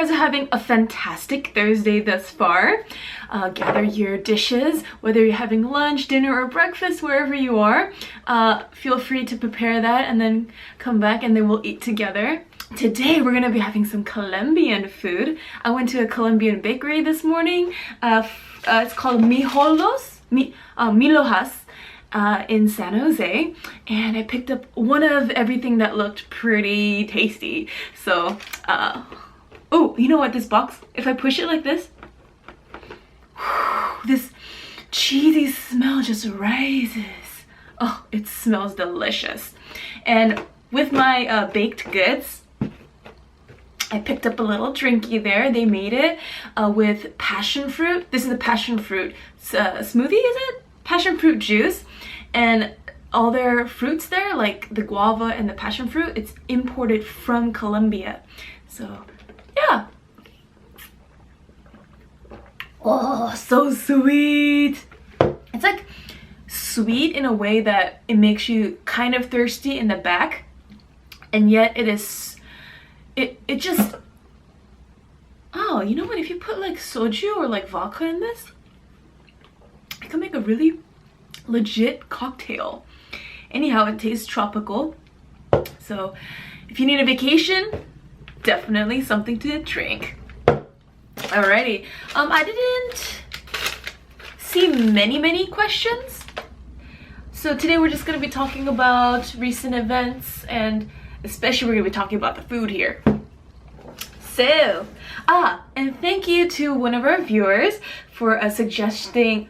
guys are having a fantastic Thursday thus far. Gather your dishes, whether you're having lunch, dinner, or breakfast, wherever you are. Feel free to prepare that and then come back and then we'll eat together. Today we're gonna be having some Colombian food. I went to a Colombian bakery this morning. It's called Milojas in San Jose, and I picked up one of everything that looked pretty tasty. So, oh, you know what, this box, if I push it like this, this cheesy smell just rises. Oh, it smells delicious. And with my baked goods, I picked up a little drinky there. They made it with passion fruit. This is the passion fruit smoothie, is it? Passion fruit juice. And all their fruits there, like the guava and the passion fruit, it's imported from Colombia. So, yeah. Oh, so sweet. It's like sweet in a way that it makes you kind of thirsty in the back. And yet it is, it just, oh, you know what? If you put like soju or like vodka in this, it can make a really legit cocktail. Anyhow, it tastes tropical. So if you need a vacation, definitely something to drink. Alrighty. I didn't see many questions. So today we're just going to be talking about recent events, and especially we're going to be talking about the food here. So, and thank you to one of our viewers for suggesting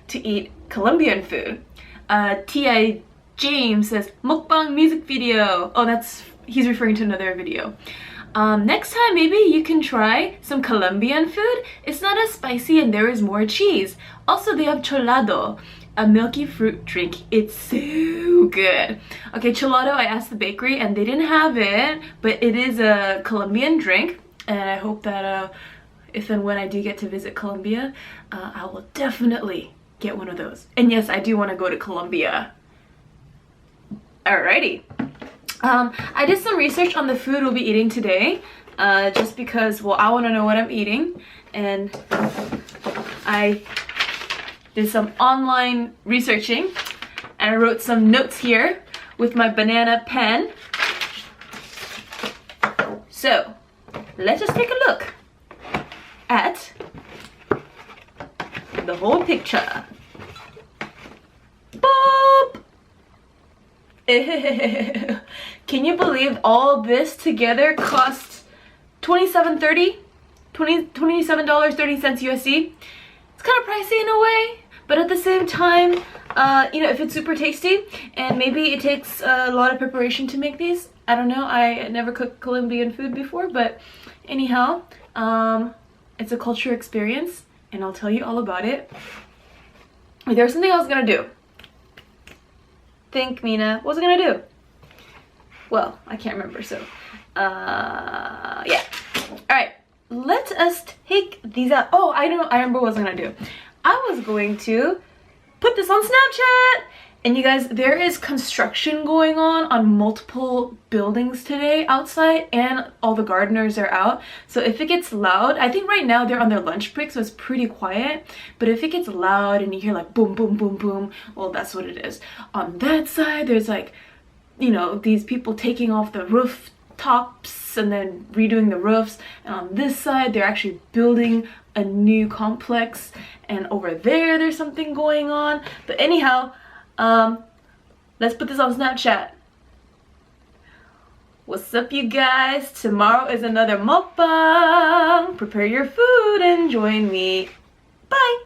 to eat Colombian food. T.I. James says, mukbang music video. Oh, he's referring to another video. Next time, maybe you can try some Colombian food. It's not as spicy and there is more cheese. Also, they have cholado, a milky fruit drink. It's so good. Okay, cholado, I asked the bakery and they didn't have it, but it is a Colombian drink. And I hope that if and when I do get to visit Colombia, I will definitely get one of those. And yes, I do want to go to Colombia. Alrighty. I did some research on the food we'll be eating today, just because, well, I want to know what I'm eating, and I did some online researching, and I wrote some notes here with my banana pen. So, let's just take a look at the whole picture. Boop! Can you believe all this together cost $27.30 USD? It's kind of pricey in a way, but at the same time, you know, if it's super tasty, and maybe it takes a lot of preparation to make these. I don't know, I never cooked Colombian food before, but anyhow, it's a culture experience, and I'll tell you all about it. There's something I was gonna do. Think, Mina. What was I gonna do? Well, I can't remember, so yeah. Alright, let us take these out. Oh, I remember what I was gonna do. I was going to put this on Snapchat. And you guys, there is construction going on multiple buildings today outside, and all the gardeners are out. So if it gets loud, I think right now they're on their lunch break, so it's pretty quiet. But if it gets loud and you hear like boom, boom, boom, boom, well, that's what it is. On that side, there's like, you know, these people taking off the rooftops and then redoing the roofs. And on this side, they're actually building a new complex. And over there, there's something going on. But anyhow, let's put this on Snapchat. What's up, you guys? Tomorrow is another mukbang. Prepare your food and join me. Bye.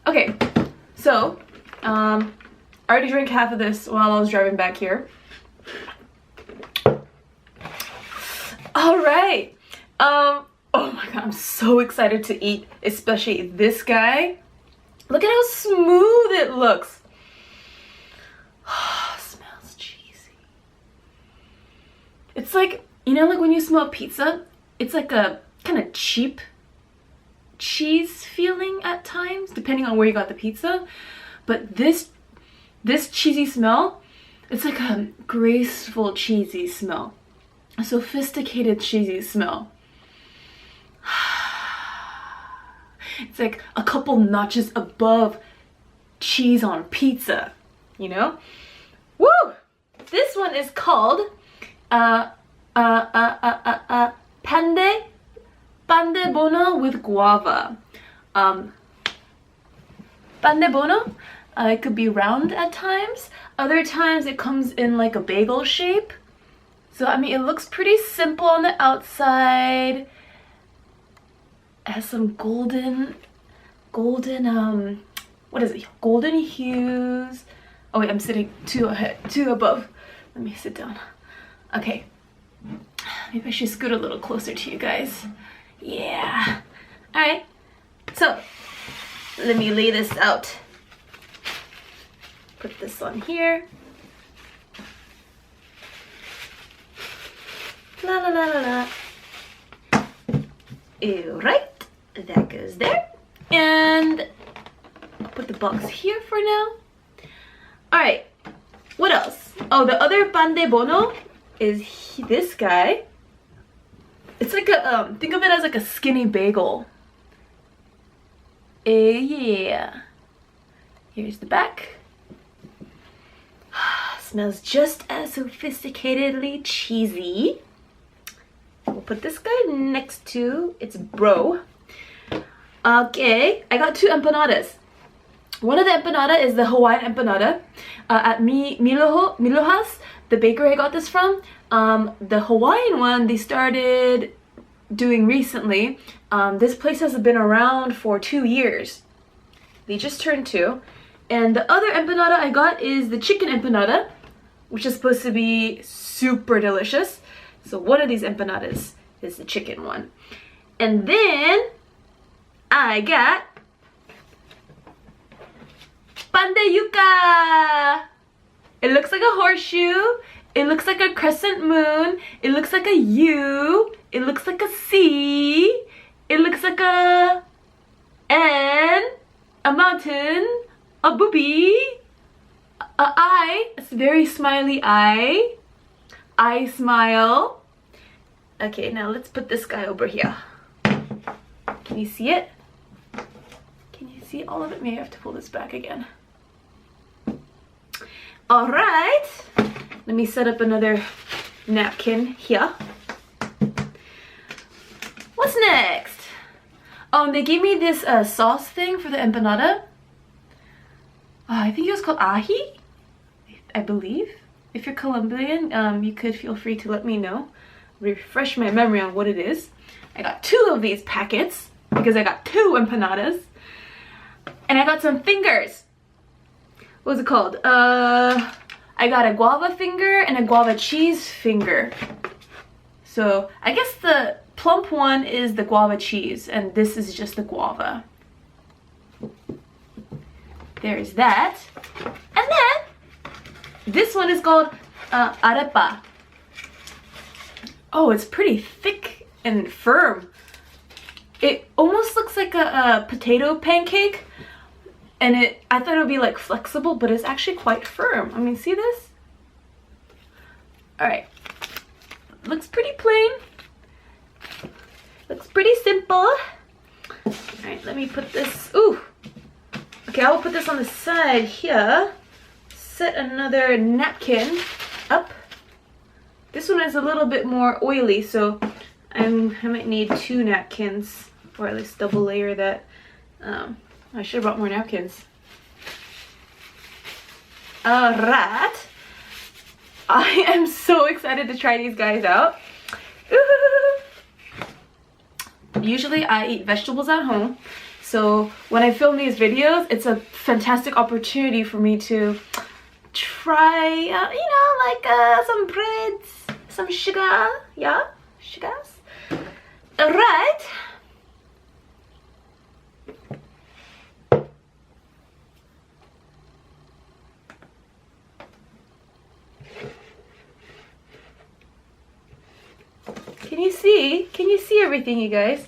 Okay, so I already drank half of this while I was driving back here. All right. Oh my god, I'm so excited to eat, especially this guy. Look at how smooth it looks. Smells cheesy. It's like, you know, like when you smell pizza, it's like a kind of cheap cheese feeling at times, depending on where you got the pizza. But this cheesy smell, it's like a graceful cheesy smell. a sophisticated cheesy smell. It's like a couple notches above cheese on pizza, you know? Woo! This one is called Pandebono with guava. Pandebono, it could be round at times. Other times it comes in like a bagel shape. So I mean, it looks pretty simple on the outside. It has some golden, what is it? Golden hues. Oh wait, I'm sitting too above. Let me sit down. Okay. Maybe I should scoot a little closer to you guys. Yeah. Alright. So, let me lay this out. Put this on here. La la la la la. Alright. That goes there. And I'll put the box here for now. Alright. What else? Oh, the other pandebono is this guy. It's like a, think of it as like a skinny bagel. Yeah. Here's the back. Smells just as sophisticatedly cheesy. We'll put this guy next to its bro. Okay, I got 2 empanadas. One of the empanada is the Hawaiian empanada. At Miloha's, the bakery I got this from. The Hawaiian one they started doing recently. This place has been around for 2 years. They just turned 2. And the other empanada I got is the chicken empanada, which is supposed to be super delicious. So one of these empanadas is the chicken one. And then I got Pandeyuca. It looks like a horseshoe. It looks like a crescent moon. It looks like a U. It looks like a C. It looks like a N, a mountain, a booby, a eye. It's a very smiley eye. I smile. Okay, now let's put this guy over here. Can you see it? Can you see all of it? Maybe I have to pull this back again. Alright. Let me set up another napkin here. What's next? They gave me this sauce thing for the empanada. I think it was called Ají, I believe. If you're Colombian, you could feel free to let me know. Refresh my memory on what it is. I got 2 of these packets because I got 2 empanadas. And I got some fingers. What was it called? I got a guava finger and a guava cheese finger. So I guess the plump one is the guava cheese and this is just the guava. There's that. And then this one is called Arepa. Oh, it's pretty thick and firm. It almost looks like a potato pancake. And I thought it would be like flexible, but it's actually quite firm. I mean, see this? Alright. Looks pretty plain. Looks pretty simple. Alright, let me put this. Ooh. Okay, I will put this on the side here. Set another napkin up. This one is a little bit more oily, so I might need 2 napkins, or at least double layer that. I should have brought more napkins. Alright. I am so excited to try these guys out. Usually I eat vegetables at home, so when I film these videos, it's a fantastic opportunity for me to try, you know, like some breads, some sugar, yeah, sugars. Alright. Can you see? Can you see everything, you guys?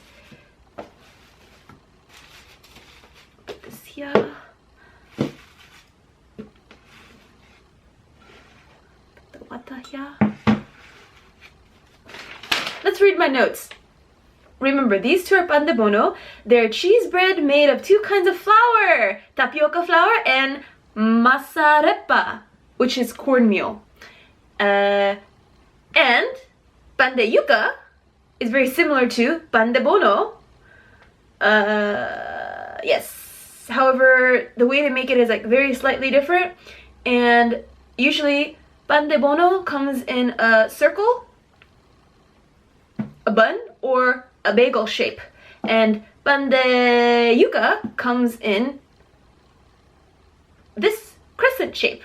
Put this here. Put the water here. read my notes. Remember, these two are pandebono. They're cheese bread made of two kinds of flour, tapioca flour and arepa, which is cornmeal. And Pandeyuca is very similar to pandebono. Yes. However, the way they make it is like very slightly different. And usually pandebono comes in a circle, a bun, or a bagel shape. And Pandeyuca comes in this crescent shape.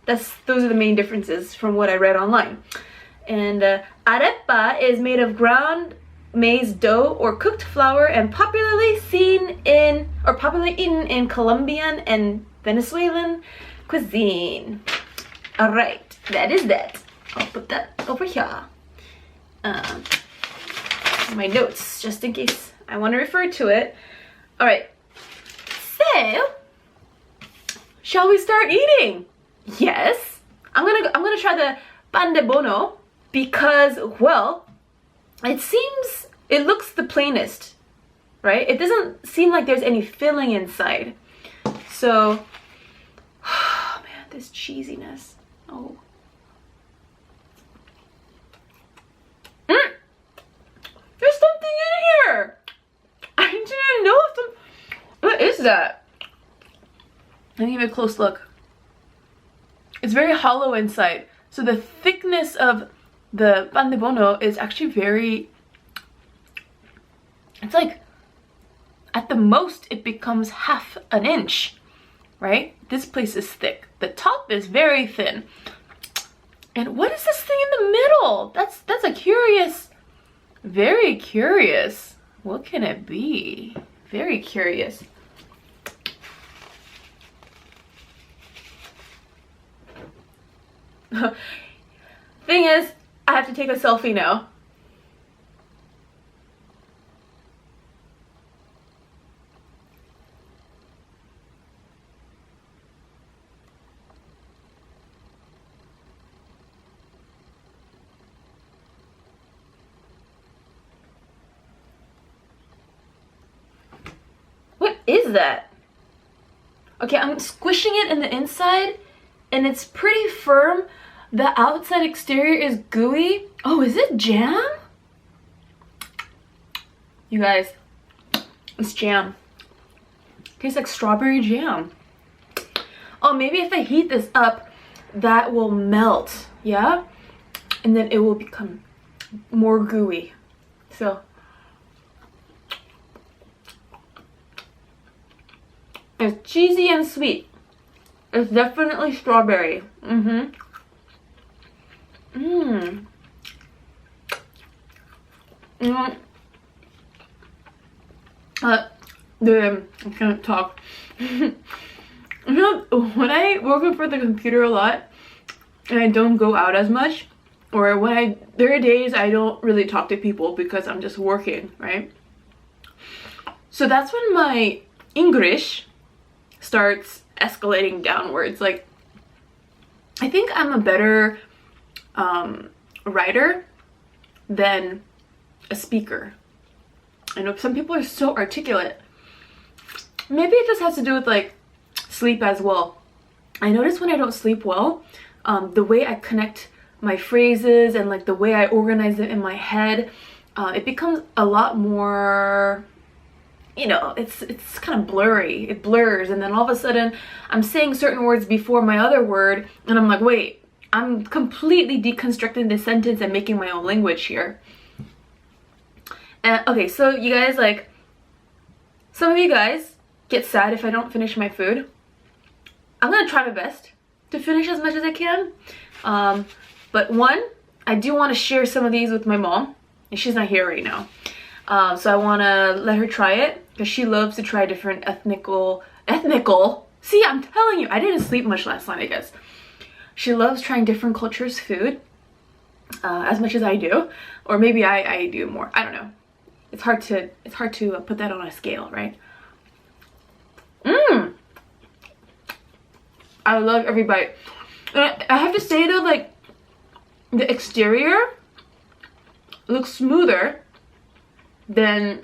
Those are the main differences from what I read online. And arepa is made of ground maize dough or cooked flour and popularly eaten in Colombian and Venezuelan cuisine. Alright, that is that. I'll put that over here. My notes, just in case I want to refer to it. Alright, so shall we start eating? Yes. I'm gonna try the pandebono because, well, it looks the plainest, right? It doesn't seem like there's any filling inside. So, oh man, this cheesiness. Oh. There's something in here. I didn't know what is that? Let me give it a close look. It's very hollow inside. So the thickness of the pandebono is actually very, it's like, at the most it becomes half an inch, right? This place is thick. The top is very thin. And what is this thing in the middle? That's a curious, very curious. What can it be? Very curious. Thing is, I have to take a selfie now. What is that? Okay, I'm squishing it in the inside and it's pretty firm. The outside exterior is gooey. Oh, is it jam? You guys, it's jam. Tastes like strawberry jam. Oh, maybe if I heat this up, that will melt, yeah? And then it will become more gooey. So, it's cheesy and sweet. It's definitely strawberry. Mm-hmm. Mmm. I can't talk. You know, when I work in front of the computer a lot and I don't go out as much, or when there are days I don't really talk to people because I'm just working, right? So that's when my English starts escalating downwards. Like, I think I'm a better writer than a speaker. I know some people are so articulate. Maybe it just has to do with like sleep as well. I notice when I don't sleep well, the way I connect my phrases and like the way I organize it in my head, it becomes a lot more, you know, it's kind of blurry. It blurs, and then all of a sudden I'm saying certain words before my other word and I'm like, wait, I'm completely deconstructing this sentence and making my own language here. And okay, so you guys, like, some of you guys get sad if I don't finish my food. I'm gonna try my best to finish as much as I can. But one, I do want to share some of these with my mom, and she's not here right now. So I want to let her try it because she loves to try different ethnical. See, I'm telling you, I didn't sleep much last night, I guess. She loves trying different cultures' food as much as I do, or maybe I do more. I don't know. It's hard to put that on a scale, right? I love every bite. And I have to say though, like, the exterior looks smoother than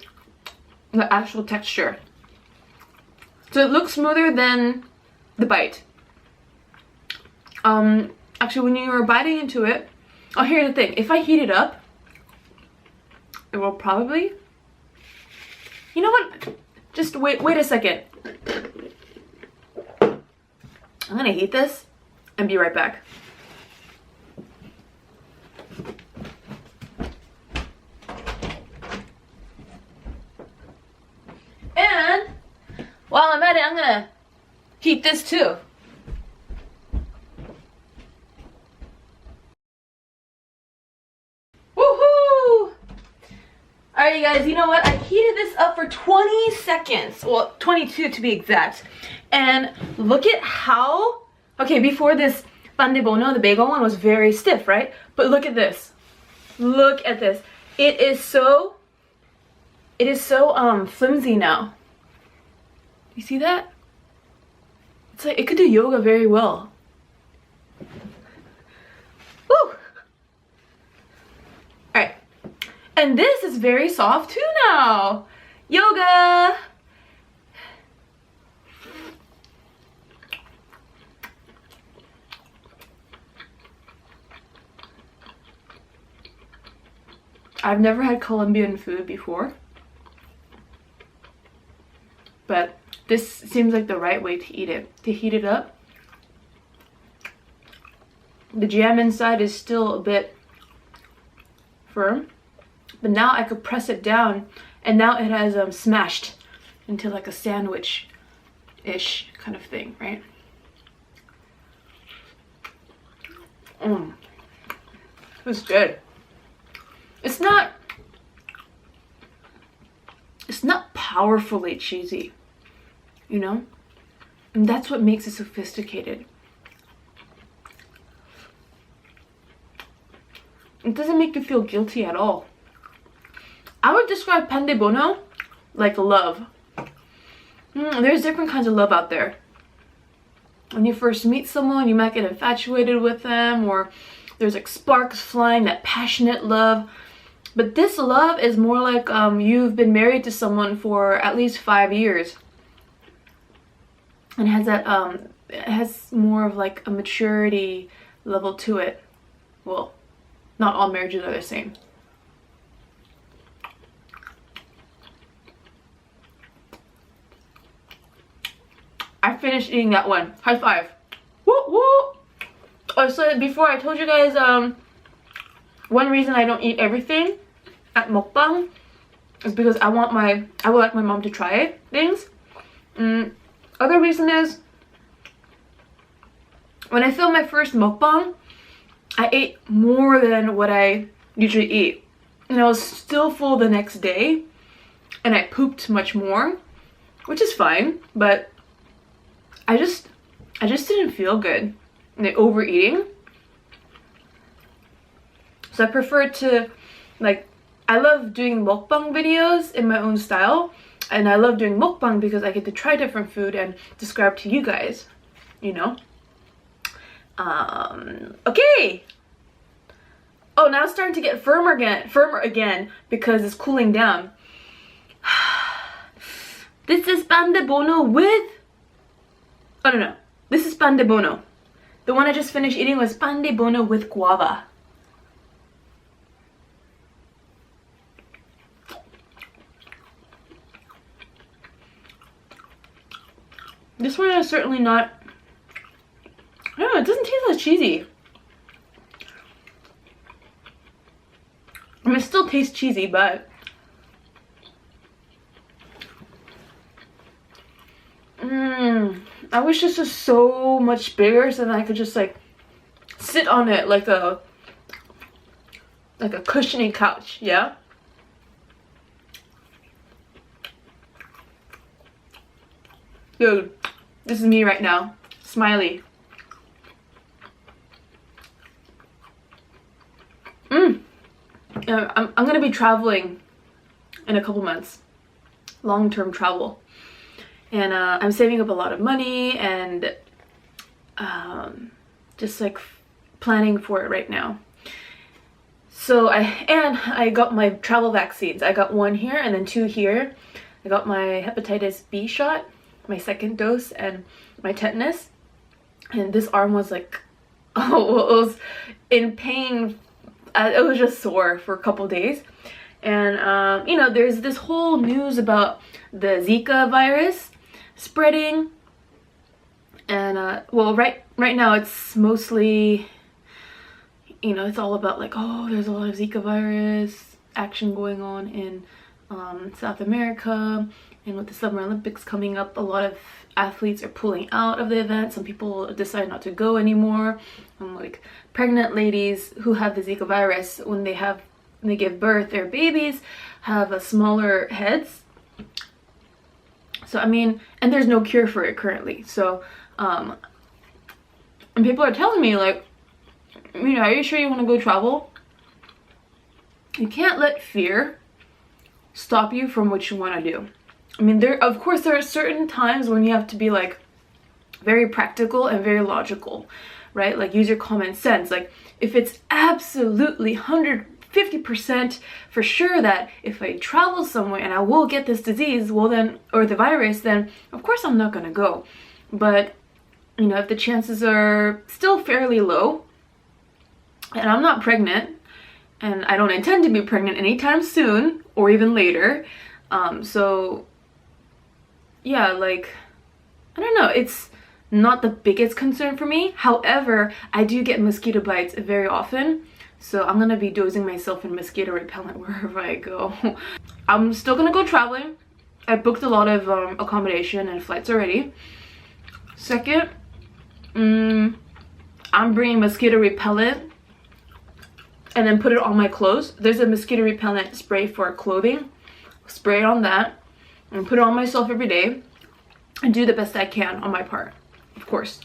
the actual texture. So it looks smoother than the bite. Actually, when you are biting into it, oh, here's the thing. If I heat it up, it will probably... You know what? Just wait a second. I'm gonna heat this and be right back. And while I'm at it, I'm gonna heat this too. Woohoo! Alright, you guys, you know what? I heated this up for 20 seconds. Well, 22 to be exact. And look at how... Okay, before this pandebono, the bagel one, was very stiff, right? But look at this. Look at this. It is so flimsy now. You see that? It's like it could do yoga very well. Woo! Alright. And this is very soft too now. Yoga! I've never had Colombian food before, but this seems like the right way to eat it. To heat it up. The jam inside is still a bit firm, but now I could press it down and now it has smashed into like a sandwich-ish kind of thing, right? It's good. It's not powerfully cheesy, you know? And that's what makes it sophisticated. It doesn't make you feel guilty at all. I would describe pandebono like love. There's different kinds of love out there. When you first meet someone, you might get infatuated with them, or there's like sparks flying, that passionate love. But this love is more like you've been married to someone for at least 5 years. And has that it has more of like a maturity level to it. Well, not all marriages are the same. I finished eating that one. High five. Woo woo. Oh, so before I told you guys one reason I don't eat everything at mukbang is because I would like my mom to try things. Other reason is when I filmed my first mukbang, I ate more than what I usually eat, and I was still full the next day, and I pooped much more, which is fine, but I just didn't feel good. And overeating. So I prefer to, like, I love doing mukbang videos in my own style, and I love doing mukbang because I get to try different food and describe to you guys, you know. Okay. Oh, now it's starting to get firmer again because it's cooling down. This is pandebono with... Oh, no. This is pandebono. The one I just finished eating was pandebono with guava. This one is certainly not... I don't know, it doesn't taste as cheesy. I mean, it still tastes cheesy, but... I wish this was so much bigger so that I could just like sit on it like a cushiony couch, yeah? Dude, this is me right now. Smiley. I'm gonna be traveling in a couple months. Long-term travel. And I'm saving up a lot of money and just like planning for it right now. So I got my travel vaccines. I got 1 here and then 2 here. I got my hepatitis B shot, my 2nd dose, and my tetanus. And this arm was like, oh, it was in pain. It was just sore for a couple days. And you know, there's this whole news about the Zika virus spreading. And well, right now it's mostly, you know, it's all about like, oh, there's a lot of Zika virus action going on in South America, and with the Summer Olympics coming up, a lot of athletes are pulling out of the event. Some people decide not to go anymore. Like pregnant ladies who have the Zika virus, when they give birth, their babies have a smaller heads. So I mean, and there's no cure for it currently. So and people are telling me like, you know, are you sure you want to go travel? You can't let fear stop you from what you want to do. I mean, of course there are certain times when you have to be like very practical and very logical, right? Like use your common sense. Like if it's absolutely 150% for sure that if I travel somewhere and I will get this disease, well then, or the virus, then of course I'm not gonna go. But you know, if the chances are still fairly low, and I'm not pregnant, and I don't intend to be pregnant anytime soon or even later, so yeah, like I don't know, it's not the biggest concern for me. However, I do get mosquito bites very often, so I'm gonna be dosing myself in mosquito repellent wherever I go. I'm still gonna go traveling. I booked a lot of accommodation and flights already. Second, I'm bringing mosquito repellent and then put it on my clothes. There's a mosquito repellent spray for clothing. Spray it on that and put it on myself every day and do the best I can on my part, of course.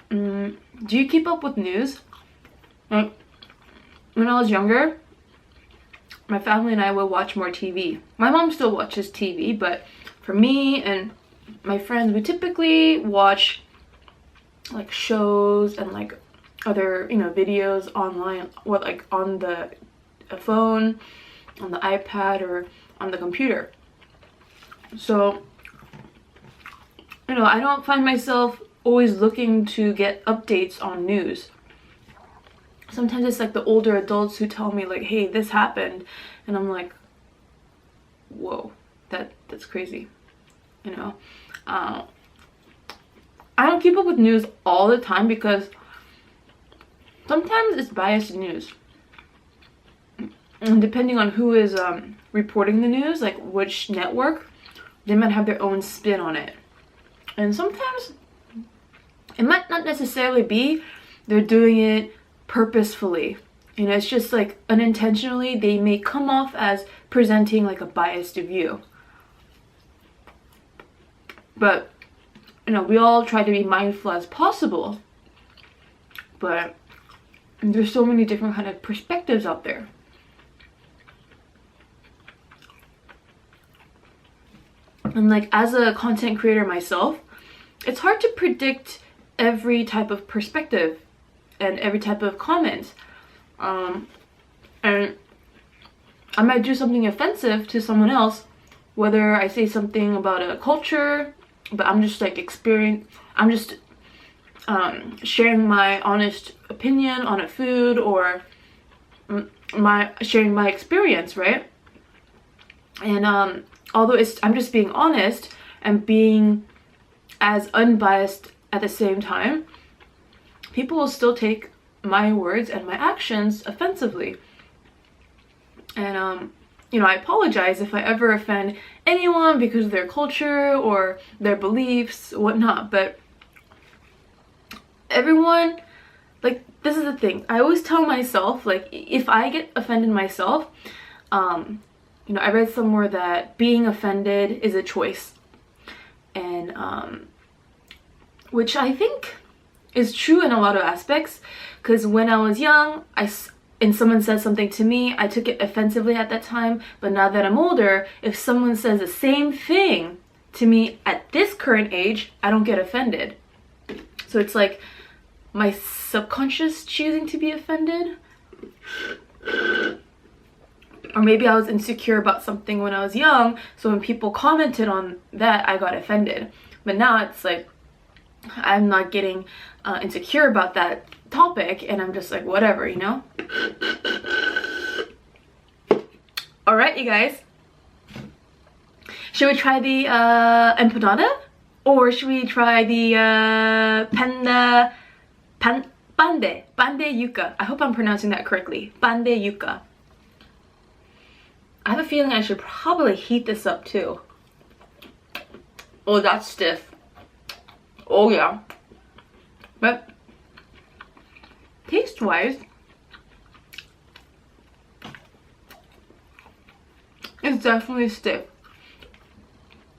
Do you keep up with news? Like, when I was younger, my family and I would watch more TV. My mom still watches TV, but for me and my friends, we typically watch like shows and like other, you know, videos online, what, like on the phone, on the iPad, or on the computer. So, you know, I don't find myself always looking to get updates on news. Sometimes it's like the older adults who tell me like, hey, this happened, and I'm like, whoa, that's crazy, you know. I don't keep up with news all the time because sometimes it's biased news, and depending on who is reporting the news, like which network, they might have their own spin on it. And sometimes it might not necessarily be they're doing it purposefully, you know, it's just like unintentionally they may come off as presenting like a biased view. But you know, we all try to be mindful as possible, but there's so many different kind of perspectives out there. And like as a content creator myself, it's hard to predict every type of perspective and every type of comment, and I might do something offensive to someone else, whether I say something about a culture, but I'm just like sharing my honest opinion on a food, or sharing my experience, right? And although I'm just being honest and being as unbiased at the same time, people will still take my words and my actions offensively. And you know, I apologize if I ever offend anyone because of their culture or their beliefs, whatnot, but everyone, like, this is the thing, I always tell myself, like, if I get offended myself, you know, I read somewhere that being offended is a choice, and which I think is true in a lot of aspects, because when I was young, and someone said something to me, I took it offensively at that time, but now that I'm older, if someone says the same thing to me at this current age, I don't get offended. So it's like my subconscious choosing to be offended. Or maybe I was insecure about something when I was young, so when people commented on that, I got offended. But now it's like I'm not getting insecure about that topic, and I'm just like, whatever, you know? Alright, you guys. Should we try the empanada? Or should we try the Pandeyuca? I hope I'm pronouncing that correctly. Pandeyuca. I have a feeling I should probably heat this up too. Oh, that's stiff. Oh yeah. But taste-wise, it's definitely stiff.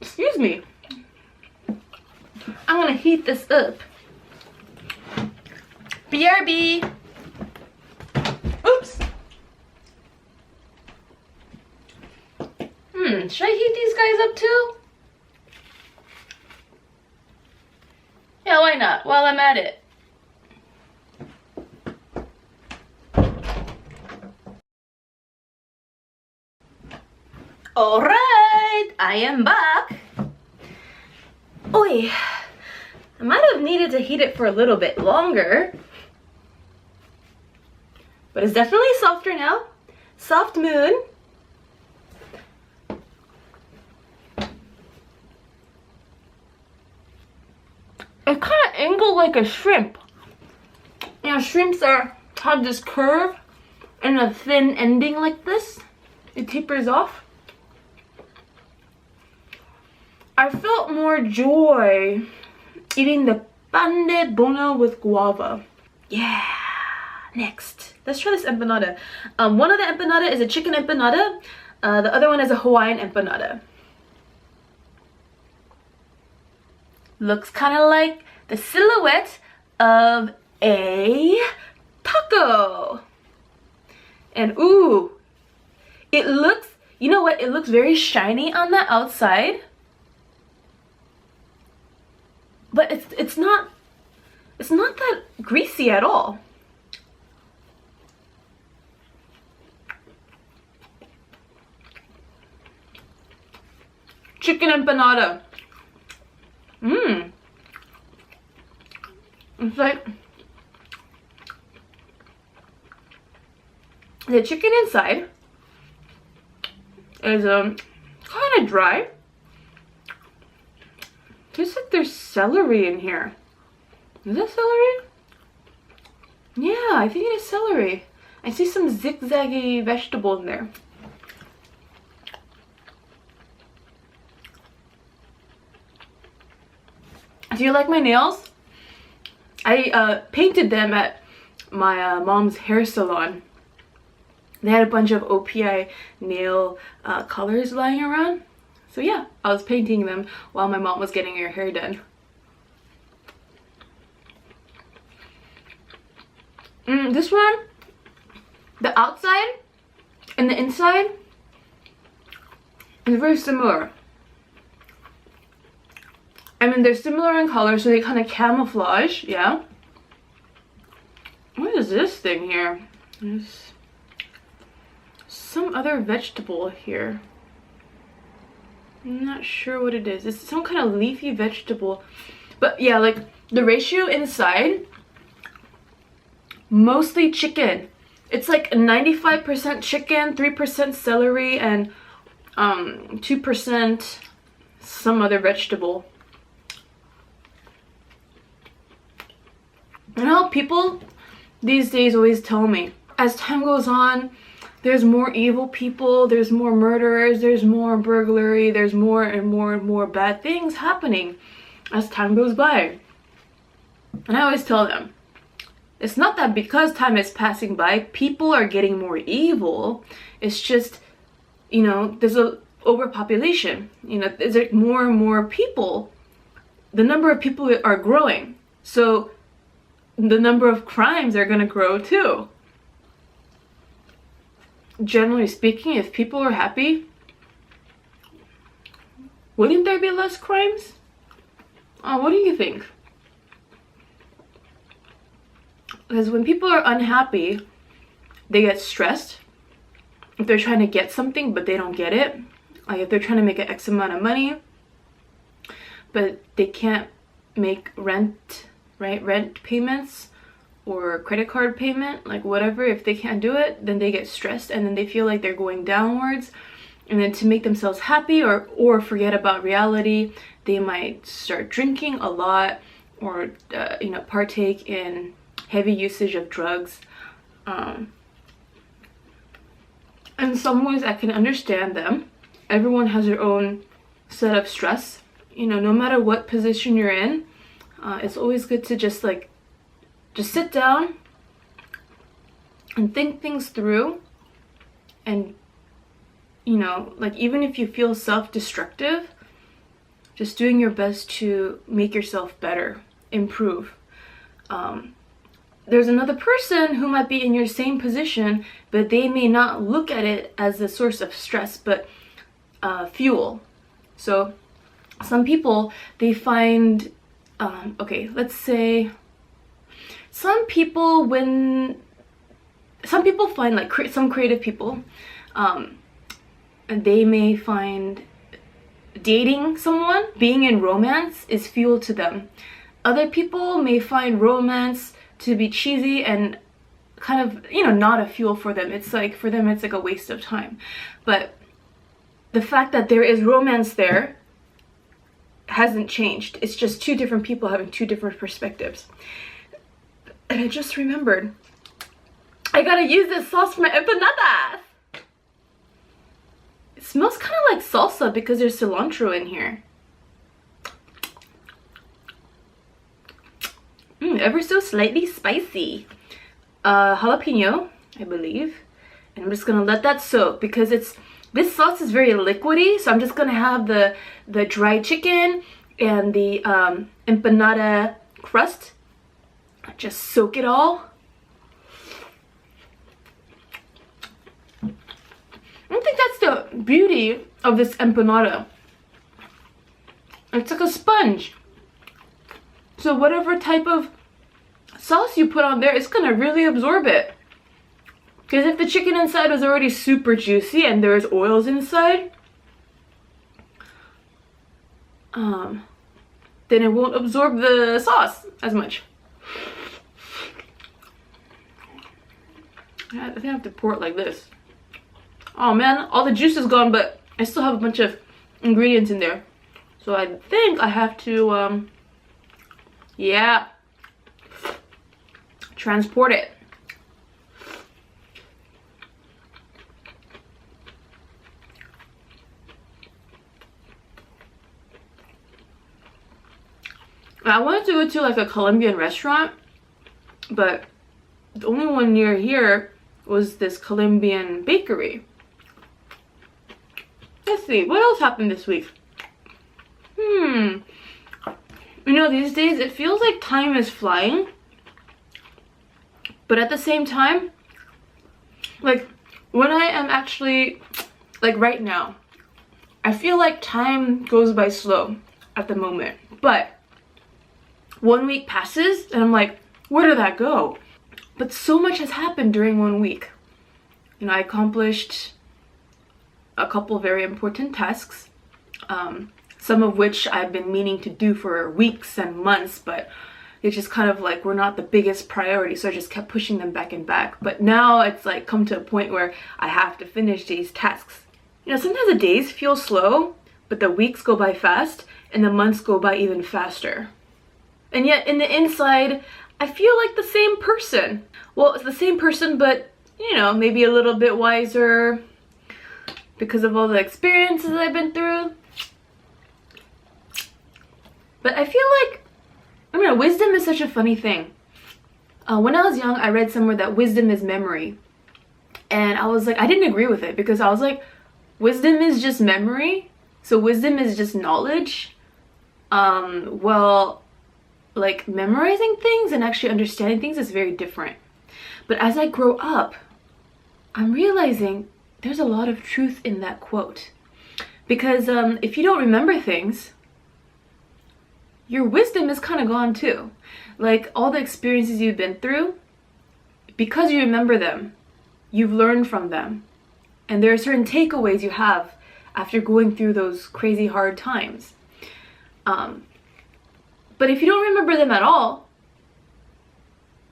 Excuse me. I'm gonna heat this up. BRB. Oops. Should I heat these guys up too? Yeah, why not? While I'm at it. Alright, I am back. Oi, I might have needed to heat it for a little bit longer. But it's definitely softer now. Soft moon. It's kind of angled like a shrimp. You know, shrimps have this curve and a thin ending like this. It tapers off. I felt more joy eating the pandebono with guava. Yeah. Next, let's try this empanada. One of the empanada is a chicken empanada. The other one is a Hawaiian empanada. Looks kind of like the silhouette of a taco. And ooh, it looks, you know what? It looks very shiny on the outside. But it's not that greasy at all. Chicken empanada. It's like the chicken inside is kind of dry. Tastes like there's celery in here. Is that celery? Yeah, I think it is celery. I see some zigzaggy vegetable in there. Do you like my nails? I painted them at my mom's hair salon. They had a bunch of OPI nail colors lying around. So yeah, I was painting them while my mom was getting her hair done. This one, the outside and the inside is very similar. I mean, they're similar in color, so they kind of camouflage, yeah. What is this thing here? There's some other vegetable here. I'm not sure what it is. It's some kind of leafy vegetable. But yeah, like the ratio inside, mostly chicken. It's like 95% chicken, 3% celery, and 2% some other vegetable. You know, people these days always tell me, as time goes on, there's more evil people, there's more murderers, there's more burglary, there's more and more and more bad things happening as time goes by. And I always tell them, it's not that because time is passing by, people are getting more evil. It's just, you know, there's a overpopulation. You know, there's like more and more people. The number of people are growing. So the number of crimes are going to grow too. Generally speaking, if people are happy, wouldn't there be less crimes? What do you think? Because when people are unhappy, they get stressed. If they're trying to get something but they don't get it, like if they're trying to make an X amount of money but they can't make rent payments or credit card payment, like whatever, if they can't do it, then they get stressed and then they feel like they're going downwards. And then to make themselves happy or forget about reality, they might start drinking a lot or you know, partake in heavy usage of drugs. In some ways I can understand them. Everyone has their own set of stress. You know, no matter what position you're in, it's always good to just sit down and think things through. And you know, like even if you feel self-destructive, just doing your best to make yourself better, improve. There's another person who might be in your same position, but they may not look at it as a source of stress, but fuel. So some people, they find, okay, let's say some people find, like some creative people, they may find dating someone, being in romance is fuel to them. Other people may find romance to be cheesy and kind of, you know, not a fuel for them. It's like, for them, it's like a waste of time. But the fact that there is romance there hasn't changed. It's just two different people having two different perspectives. And I just remembered, I gotta use this sauce for my empanadas. It smells kind of like salsa because there's cilantro in here. Ever so slightly spicy. Jalapeno, I believe. And I'm just gonna let that soak because this sauce is very liquidy, so I'm just gonna have the dried chicken and the empanada crust just soak it all. I think that's the beauty of this empanada. It's like a sponge. So whatever type of sauce you put on there, it's gonna really absorb it. Because if the chicken inside was already super juicy and there's oils inside, then it won't absorb the sauce as much. I think I have to pour it like this. Oh man, all the juice is gone, but I still have a bunch of ingredients in there. So I think I have to, yeah, transport it. I wanted to go to like a Colombian restaurant, but the only one near here was this Colombian bakery. Let's see, what else happened this week? You know, these days it feels like time is flying, but at the same time, like when I am actually, like right now, I feel like time goes by slow at the moment, but 1 week passes and I'm like, where did that go? But so much has happened during 1 week. You know, I accomplished a couple very important tasks, some of which I've been meaning to do for weeks and months, but it's just kind of like were not the biggest priority, so I just kept pushing them back and back. But now it's like come to a point where I have to finish these tasks. You know, sometimes the days feel slow, but the weeks go by fast and the months go by even faster. And yet in the inside, I feel like the same person. Well, it's the same person, but you know, maybe a little bit wiser because of all the experiences I've been through. But I feel like, I mean, wisdom is such a funny thing. When I was young, I read somewhere that wisdom is memory. And I was like, I didn't agree with it because I was like, wisdom is just memory. So wisdom is just knowledge. Well, like memorizing things and actually understanding things is very different. But as I grow up, I'm realizing there's a lot of truth in that quote. Because if you don't remember things, your wisdom is kind of gone too. Like all the experiences you've been through, because you remember them, you've learned from them. And there are certain takeaways you have after going through those crazy hard times. But if you don't remember them at all,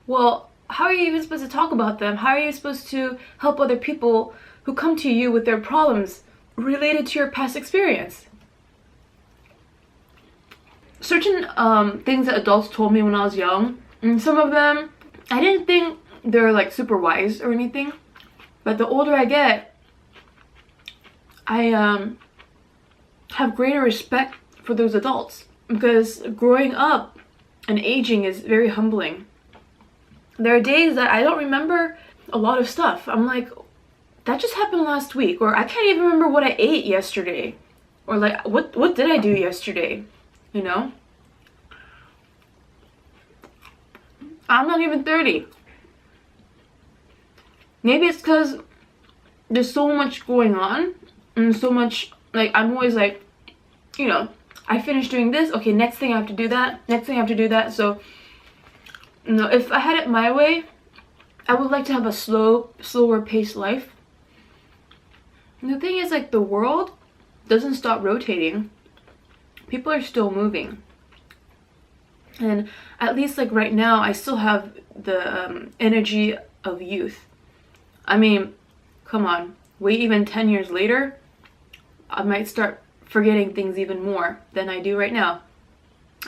well, how are you even supposed to talk about them? How are you supposed to help other people who come to you with their problems related to your past experience? Certain things that adults told me when I was young, and some of them, I didn't think they're like super wise or anything, but the older I get, I have greater respect for those adults, because growing up and aging is very humbling. There are days that I don't remember a lot of stuff. I'm like, that just happened last week, or I can't even remember what I ate yesterday, or like what did I do yesterday, you know? I'm not even 30. Maybe it's because there's so much going on and so much, like, I'm always like, you know, I finished doing this, okay, next thing I have to do that, next thing I have to do that. So, you know, if I had it my way, I would like to have a slower paced life. And the thing is, like, the world doesn't stop rotating. People are still moving. And at least, like, right now, I still have the energy of youth. I mean, come on, wait even 10 years later, I might start forgetting things even more than I do right now.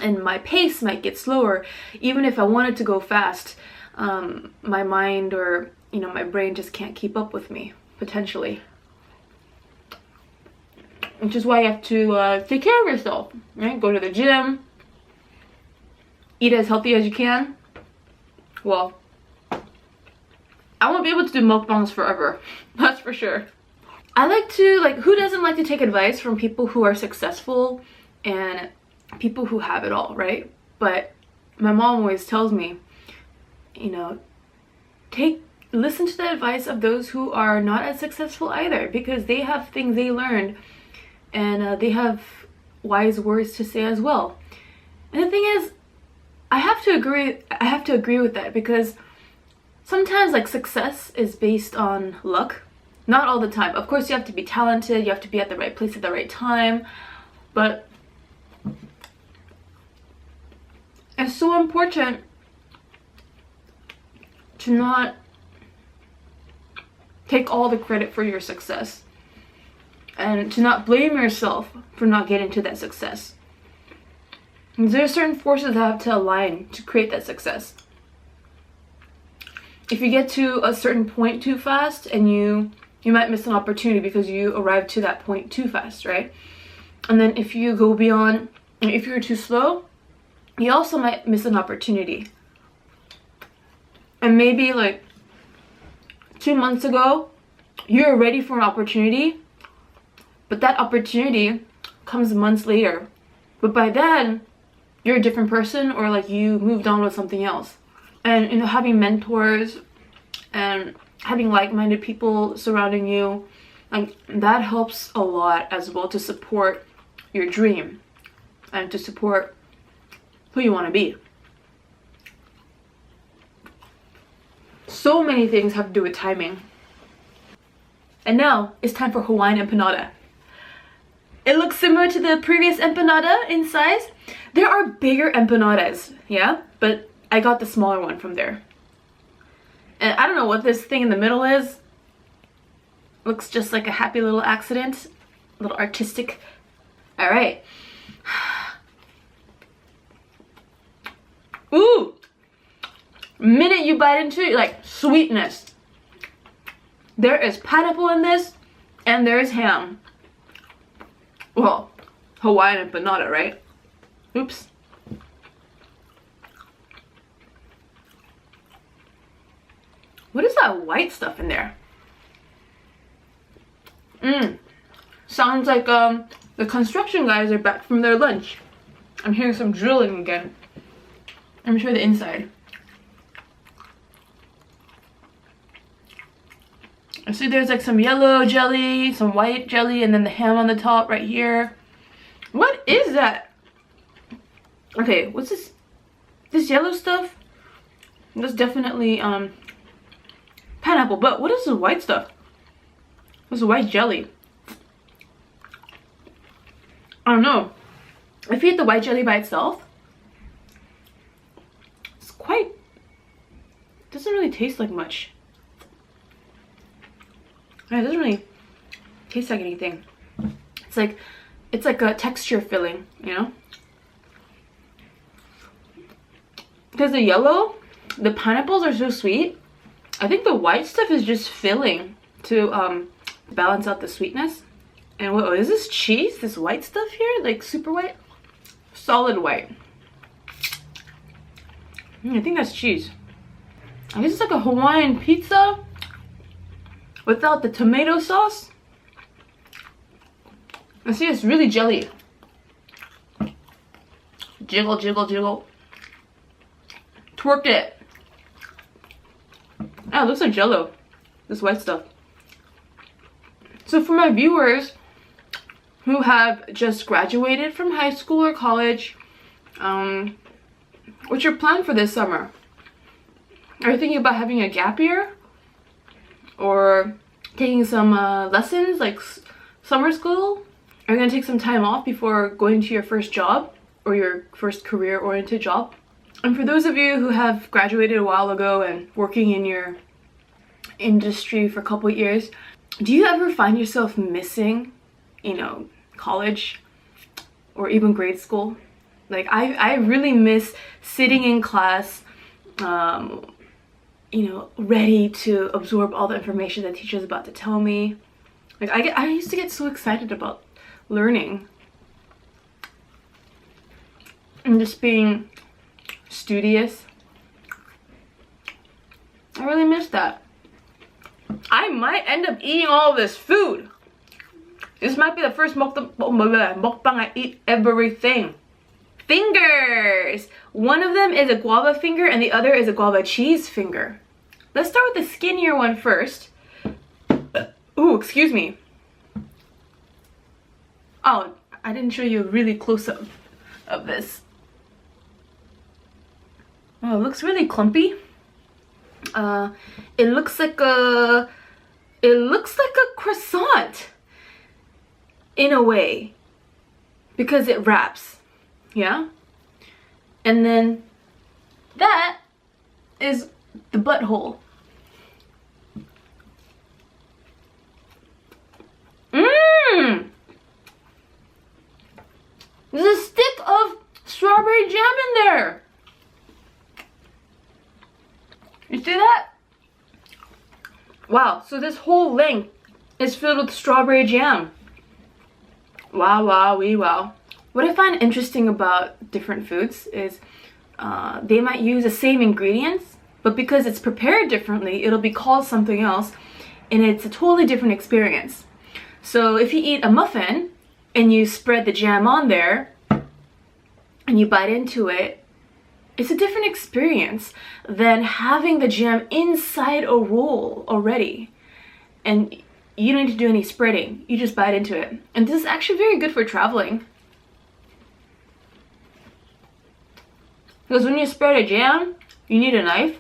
And my pace might get slower. Even if I wanted to go fast, my mind or, you know, my brain just can't keep up with me, potentially. Which is why you have to take care of yourself, right? Go to the gym, eat as healthy as you can. Well, I won't be able to do mukbangs forever, that's for sure. I like to, like, who doesn't like to take advice from people who are successful and people who have it all, right? But my mom always tells me, you know, listen to the advice of those who are not as successful either, because they have things they learned and they have wise words to say as well. And the thing is, I have to agree with that, because sometimes, like, success is based on luck. Not all the time. Of course, you have to be talented, you have to be at the right place at the right time, but it's so important to not take all the credit for your success and to not blame yourself for not getting to that success. There are certain forces that have to align to create that success. If you get to a certain point too fast, and you might miss an opportunity because you arrived to that point too fast, right? And then if you go beyond, if you're too slow, you also might miss an opportunity. And maybe like 2 months ago, you're ready for an opportunity, but that opportunity comes months later. But by then, you're a different person, or like you moved on with something else. And, you know, having mentors and having like-minded people surrounding you, like, that helps a lot as well to support your dream and to support who you want to be. So many things have to do with timing. And now it's time for Hawaiian empanada. It looks similar to the previous empanada in size. There are bigger empanadas, yeah, but I got the smaller one from there. And I don't know what this thing in the middle is. Looks just like a happy little accident. A little artistic. Alright. Ooh! Minute you bite into it, like, sweetness. There is pineapple in this, and there is ham. Well, Hawaiian empanada, right? Oops. What is that white stuff in there? Sounds like the construction guys are back from their lunch. I'm hearing some drilling again. Let me show you the inside. I see there's like some yellow jelly, some white jelly, and then the ham on the top right here. What is that? Okay, what's this? This yellow stuff? That's definitely pineapple, but what is the white stuff? What's the white jelly? I don't know. If you eat the white jelly by itself, it's quite, doesn't really taste like much. It doesn't really taste like anything. It's like a texture filling, you know? Because the yellow, the pineapples are so sweet. I think the white stuff is just filling to balance out the sweetness. And what is this cheese? This white stuff here? Like super white? Solid white. I think that's cheese. I guess it's like a Hawaiian pizza without the tomato sauce. I see it's really jelly. Jiggle, jiggle, jiggle. Twerk it. Oh, it looks like jello. This white stuff. So for my viewers who have just graduated from high school or college, what's your plan for this summer? Are you thinking about having a gap year? Or taking some lessons like summer school? Are you going to take some time off before going to your first job or your first career-oriented job? And for those of you who have graduated a while ago and working in your industry for a couple years, do you ever find yourself missing, you know, college or even grade school? Like I really miss sitting in class, you know, ready to absorb all the information the teacher's about to tell me. Like I used to get so excited about learning and just being studious. I really miss that. I might end up eating all this food. This might be the first mukbang I eat everything. Fingers! One of them is a guava finger and the other is a guava cheese finger. Let's start with the skinnier one first. Ooh, excuse me. Oh, I didn't show you a really close-up of this. Oh, it looks really clumpy. It looks like a croissant in a way because it wraps, yeah? And then that is the butthole. There's a stick of strawberry jam in there. You see that? Wow, so this whole length is filled with strawberry jam. Wow, wow, wee wow. What I find interesting about different foods is they might use the same ingredients, but because it's prepared differently, it'll be called something else, and it's a totally different experience. So if you eat a muffin, and you spread the jam on there, and you bite into it, it's a different experience than having the jam inside a roll already. And you don't need to do any spreading, you just bite into it. And this is actually very good for traveling. Because when you spread a jam, you need a knife.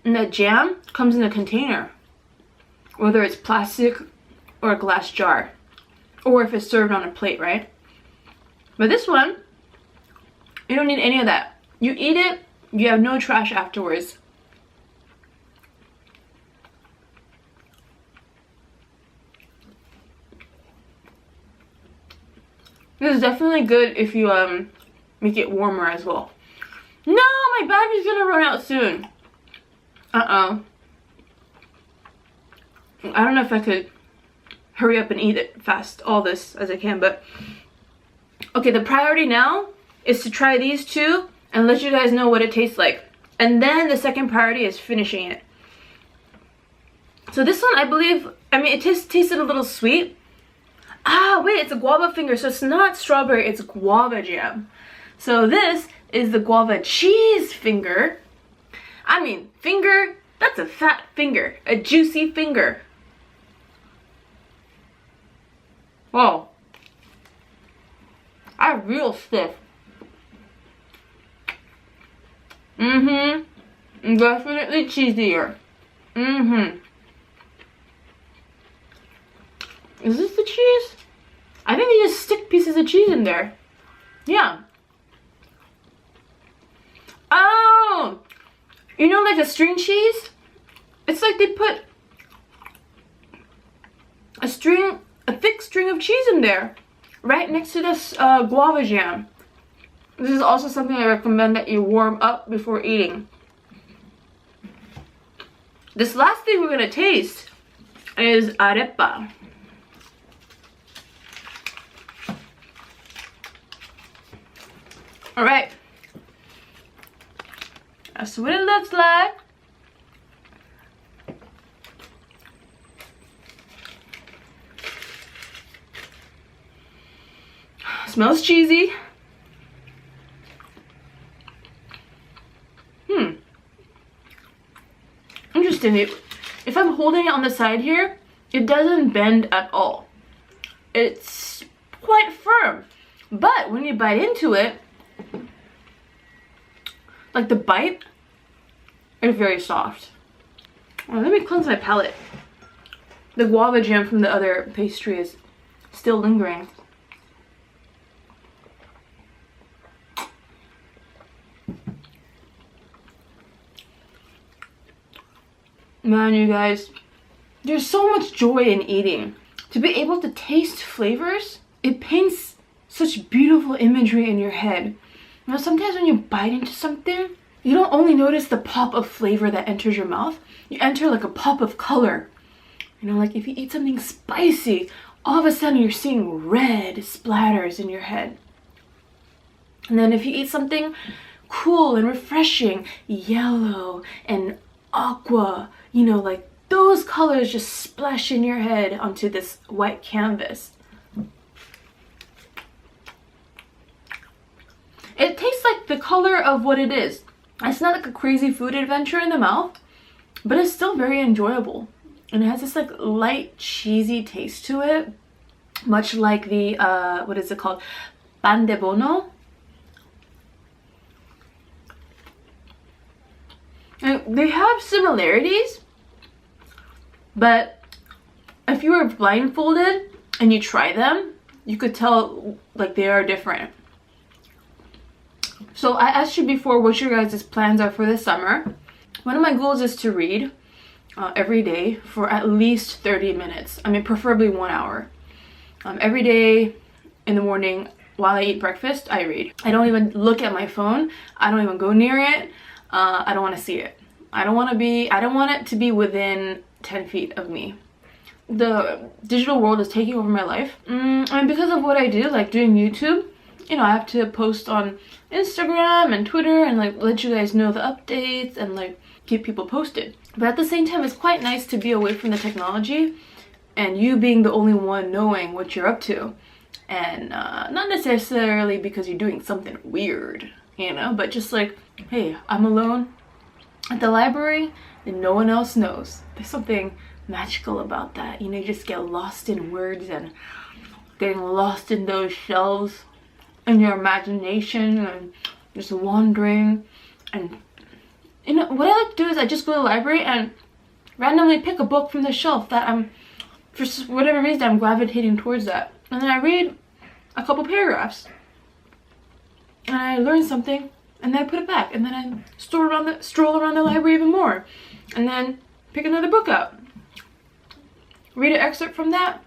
And that jam comes in a container. Whether it's plastic or a glass jar. Or if it's served on a plate, right? But this one, you don't need any of that. You eat it, you have no trash afterwards. This is definitely good if you make it warmer as well. No, my battery's gonna run out soon. I don't know if I could hurry up and eat it fast, all this as I can, but okay, the priority now is to try these two and let you guys know what it tastes like. And then the second priority is finishing it. So this one, I believe, I mean, it tasted a little sweet. Ah, wait, it's a guava finger, so it's not strawberry, it's guava jam. So this is the guava cheese finger. I mean, finger That's a fat finger, a juicy finger. Whoa. I'm real stiff. Definitely cheesier. Is this the cheese? I think they just stick pieces of cheese in there. Yeah. Oh! You know, like a string cheese? It's like they put a thick string of cheese in there, right next to this guava jam. This is also something I recommend that you warm up before eating. This last thing we're gonna taste is arepa. Alright. That's what it looks like. Smells cheesy. Interesting. If I'm holding it on the side here, it doesn't bend at all. It's quite firm. But when you bite into it, like the bite is very soft. Oh, let me cleanse my palate. The guava jam from the other pastry is still lingering. Man, you guys, there's so much joy in eating. To be able to taste flavors, it paints such beautiful imagery in your head. You know, sometimes when you bite into something, you don't only notice the pop of flavor that enters your mouth, you enter like a pop of color. You know, like if you eat something spicy, all of a sudden you're seeing red splatters in your head. And then if you eat something cool and refreshing, yellow and aqua, you know, like those colors just splash in your head onto this white canvas. It tastes like the color of what it is. It's not like a crazy food adventure in the mouth, but it's still very enjoyable. And it has this like light cheesy taste to it, much like the, what is it called? Pandebono. And they have similarities, but if you were blindfolded and you try them, you could tell like they are different. So I asked you before what your guys' plans are for this summer. One of my goals is to read every day for at least 30 minutes. I mean, preferably 1 hour. Every day in the morning while I eat breakfast, I read. I don't even look at my phone. I don't even go near it. I don't want to see it. I don't want it to be within 10 feet of me. The digital world is taking over my life. And because of what I do, like doing YouTube, you know, I have to post on Instagram and Twitter and like let you guys know the updates and like keep people posted. But at the same time, it's quite nice to be away from the technology and you being the only one knowing what you're up to. And not necessarily because you're doing something weird, you know, but just like, hey, I'm alone at the library and no one else knows. There's something magical about that. You know, you just get lost in words and getting lost in those shelves in your imagination and just wandering. And you know what I like to do is I just go to the library and randomly pick a book from the shelf that I'm, for whatever reason, I'm gravitating towards that, and then I read a couple paragraphs and I learn something and then I put it back and then I stroll around the library even more and then pick another book out, read an excerpt from that,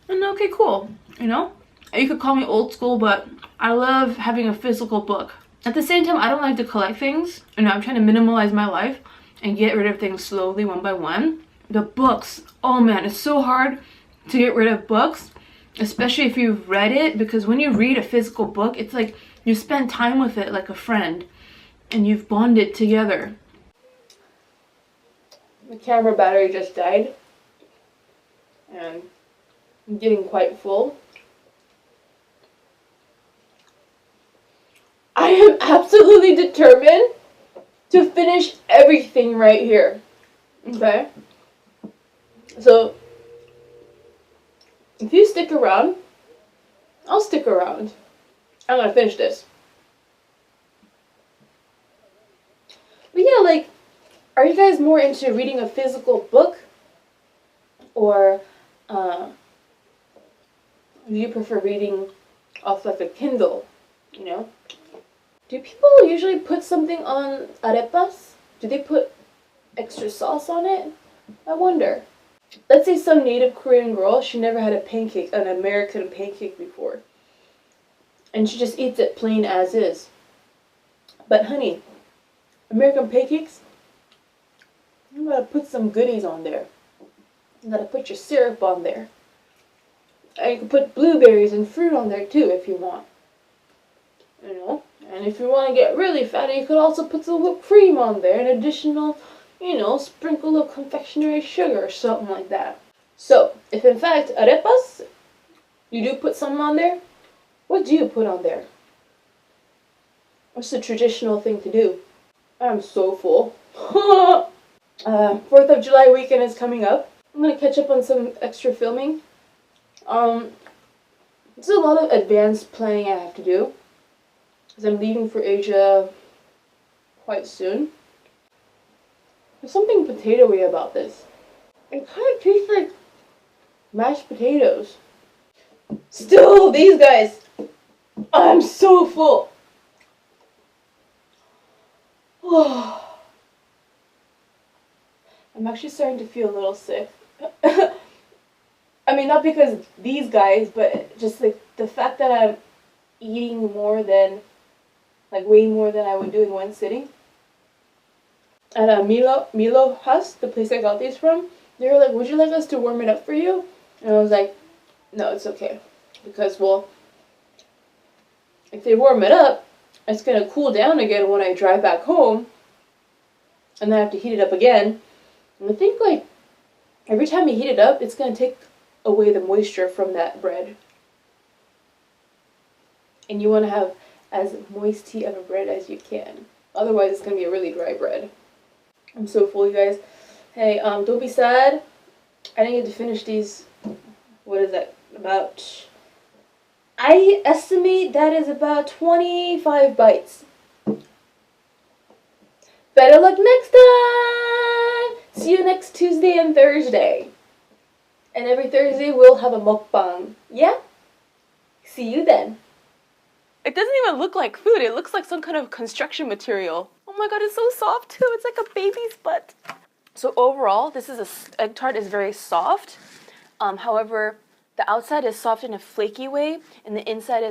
and okay, cool. You know, you could call me old school, but I love having a physical book. At the same time, I don't like to collect things. You know, I'm trying to minimalize my life and get rid of things slowly, one by one. The books, oh man, it's so hard to get rid of books, especially if you've read it, because when you read a physical book, it's like you spend time with it like a friend and you've bonded together. The camera battery just died and I'm getting quite full. I am absolutely determined to finish everything right here. Okay? So, if you stick around, I'll stick around. I'm gonna finish this. But yeah, like, are you guys more into reading a physical book? Or do you prefer reading off like a Kindle, you know? Do people usually put something on arepas? Do they put extra sauce on it? I wonder. Let's say some native Korean girl, she never had a pancake, an American pancake before. And she just eats it plain as is. But honey, American pancakes, you gotta put some goodies on there. You gotta put your syrup on there. And you can put blueberries and fruit on there too if you want. You know? And if you want to get really fatty, you could also put some whipped cream on there. An additional, you know, sprinkle of confectionery sugar or something like that. So, if in fact arepas, you do put something on there, what do you put on there? What's the traditional thing to do? I'm so full. 4th of July weekend is coming up. I'm going to catch up on some extra filming. There's a lot of advanced planning I have to do, because I'm leaving for Asia quite soon. There's something potatoey about this. It kind of tastes like mashed potatoes. Still, these guys, I'm so full. I'm actually starting to feel a little sick. I mean, not because these guys, but just like the fact that I'm eating more than, like way more than I would do in one sitting. At Milo House, the place I got these from, they were like, would you like us to warm it up for you? And I was like, no, it's okay. Because, well, if they warm it up, it's going to cool down again when I drive back home. And then I have to heat it up again. And I think, like, every time you heat it up, it's going to take away the moisture from that bread. And you want to have as moisty of a bread as you can. Otherwise, it's going to be a really dry bread. I'm so full, you guys. Hey, don't be sad. I didn't get to finish these. What is that? About... I estimate that is about 25 bites. Better luck next time! See you next Tuesday and Thursday. And every Thursday we'll have a mukbang. Yeah? See you then. It doesn't even look like food. It looks like some kind of construction material. Oh my god, it's so soft too. It's like a baby's butt. So overall, egg tart is very soft. However, the outside is soft in a flaky way, and the inside is